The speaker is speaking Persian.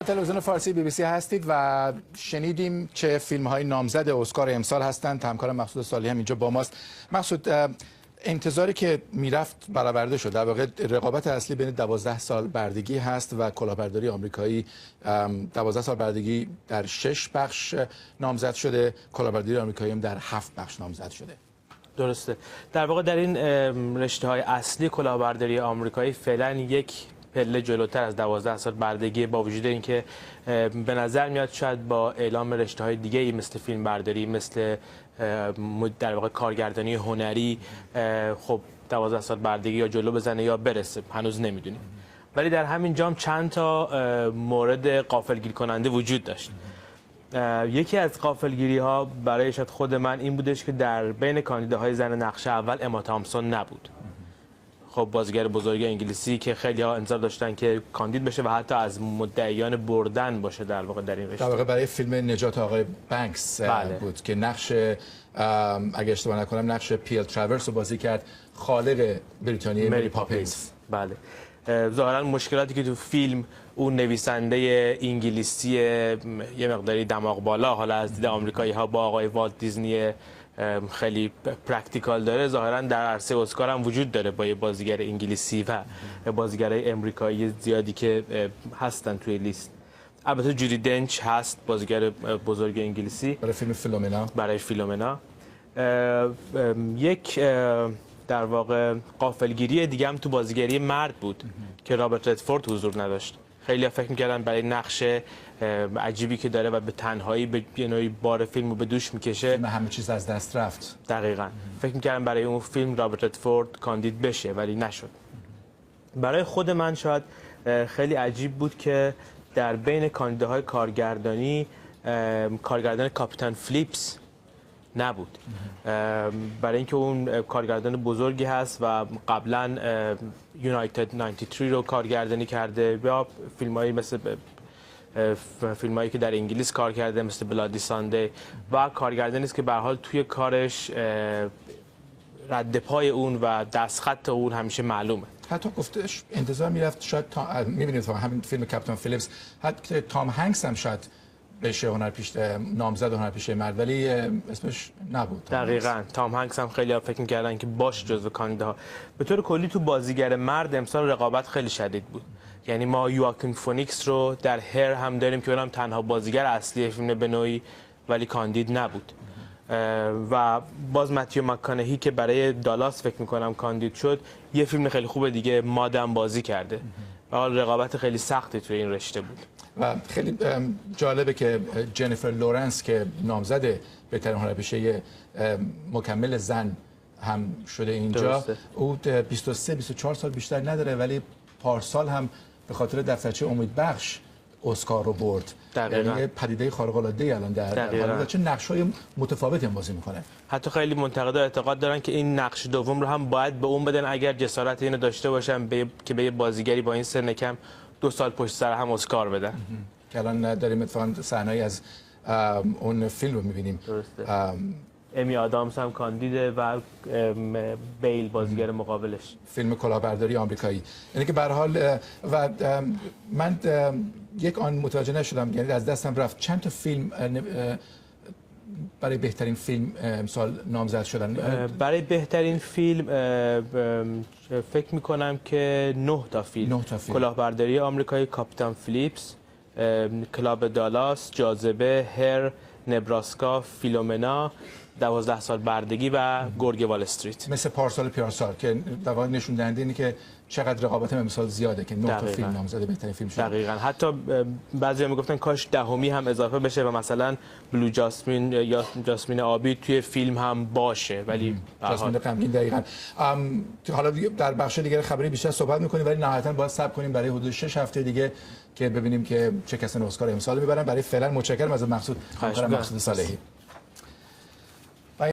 تلویزیون فارسی BBC هستید و شنیدیم چه فیلم‌های نامزد اسکار امسال هستند. همکارم مقصود صالحی هم اینجا با ماست. مقصود، انتظاری که میرفت برآورده شد. در واقع رقابت اصلی بین 12 سال بردگی هست و کلاهبرداری آمریکایی. 12 سال بردگی در 6 بخش نامزد شده، کلاهبرداری آمریکایی هم در 7 بخش نامزد شده. درسته. در واقع در این رشته‌های اصلی کلاهبرداری آمریکایی فعلا یک پله جلوتر از 12 سال بردگی، با وجود اینکه به نظر میاد شاید با اعلام رشته‌های دیگه‌ای مثل فیلمبرداری، مثل در واقع کارگردانی هنری، خب 12 سال بردگی یا جلو بزنه یا برسه، هنوز نمیدونیم. ولی در همین جام چند تا مورد غافلگیر کننده وجود داشت. یکی از غافلگیری‌ها برای شاید خود من این بودش که در بین کاندیداهای زن نقش اول اما تامسون نبود. خب بازیگر بزرگ انگلیسی که خیلی ها انتظار داشتن که کاندید بشه و حتی از مدعیان بردن باشه در واقع در این رشته. در واقع برای فیلم نجات آقای بانکس بود که نقش، اگه اشتباه نکنم، نقش پیل تراورس رو بازی کرد، خالق بریتانیایی مری پاپینز. بله. ظاهرا مشکلاتی که تو فیلم اون نویسنده انگلیسی یه مقداری دماغ بالا، حالا از دید آمریکایی ها، با آقای والت دیزنی خیلی پرکتیکال داره، ظاهرا در عرصه اسکار هم وجود داره با یه بازیگر انگلیسی و بازیگرای امریکایی زیادی که هستن توی لیست. البته جودی دنچ هست، بازیگر بزرگ انگلیسی برای فیلم فیلومنا. برای فیلومنا. یک در واقع غافلگیری دیگه هم تو بازیگری مرد بود که رابرت ردفورد حضور نداشت. خیلی فکر می‌کردن برای نقش عجیبی که داره و به تنهایی به یه نوعی بار فیلمو به دوش میکشه، همه چیز از دست رفت. دقیقاً فکر می‌کردن برای اون فیلم رابرت ردفورد کاندید بشه ولی نشد. برای خود من شاید خیلی عجیب بود که در بین کاندیداهای کارگردانی کارگردان کاپیتان فلیپس نبود. برای اینکه اون کارگردان بزرگی هست و قبلا یونایتد 93 رو کارگردانی کرده یا فیلمایی مثل فیلمایی که در انگلیس کار کرده مثل بلادی ساندی، و کارگردانی است که به هر حال توی کارش رد پای اون و دستخط اون همیشه معلومه. حتی گفتش انتظار میرفت شاید میبینید همین فیلم کاپیتان فیلیپس، حتی تام هنگس هم شاید بشه هنرپیشه نامزد هنرپیشه مرد، ولی اسمش نبود. دقیقاً تام هنگس هم خیلی فکر می‌کردن که باش جزو کاندیداها. به طور کلی تو بازیگر مرد امسال رقابت خیلی شدید بود. یعنی ما یواکین فونیکس رو در هر هم داریم که اونم تنها بازیگر اصلی فیلم به نوعی، ولی کاندید نبود. و باز متیو مک‌کانهی که برای دالاس فکر می‌کنم کاندید شد، یه فیلم خیلی خوب دیگه مادم بازی کرده. و حال رقابت خیلی سختی توی این رشته بود. و خیلی جالبه که جنیفر لورنس که نامزد بهترین هنرپیشه مکمل زن هم شده اینجا، درسته. او 23-24 سال بیشتر نداره، ولی پارسال هم به خاطر دفترچه امیدبخش اسکار رو برد. یعنی پدیده خارق العاده الان در هالیوود چه نقش‌های متفاوتی هم بازی می‌کنه. حتی خیلی منتقدا اعتقاد دارن که این نقش دوم رو هم باید به اون بدن اگر جسارت اینو داشته باشن که به بازیگری با این سن کم 2 سال پشت سر هم اسکار بدن. که الان داریم اتفاقاً صحنه‌ای از اون فیلم رو می‌بینیم. امی آدامز هم کاندیده و بیل بازیگر مقابلش. فیلم کلاهبرداری آمریکایی. یعنی که به هر حال و من یک آن متوجه نشدم، یعنی از دستم رفت چند تا فیلم برای بهترین فیلم امسال نامزد شدن. برای بهترین فیلم فکر می‌کنم که 9 تا فیلم. کلاهبرداری آمریکایی، کاپیتان فلیپس، کلاب دالاس، جاذبه، هر، نبراسکا، فیلومنا، 12 سال بردگی و گرگ وال استریت. مثل پارسال پیارسال که در واقع نشون دهنده اینه که چقدر رقابت امسال زیاده که 9 تا فیلم نامزد بهترین فیلم شده. دقیقاً. حتی بعضی‌ها میگفتن کاش دهمی هم اضافه بشه و مثلا بلو جاسمین یا جاسمین آبی توی فیلم هم باشه، ولی جاسمین غمگین. دقیقاً. حالا در بخش دیگه خبری بیشتر صحبت می‌کنیم، ولی نهایتاً باید صبر کنیم برای حدود 6 هفته دیگه که ببینیم که چه کسانی اسکار امسال میبرن. برای فعلا متشکرم از مقصود صالحی.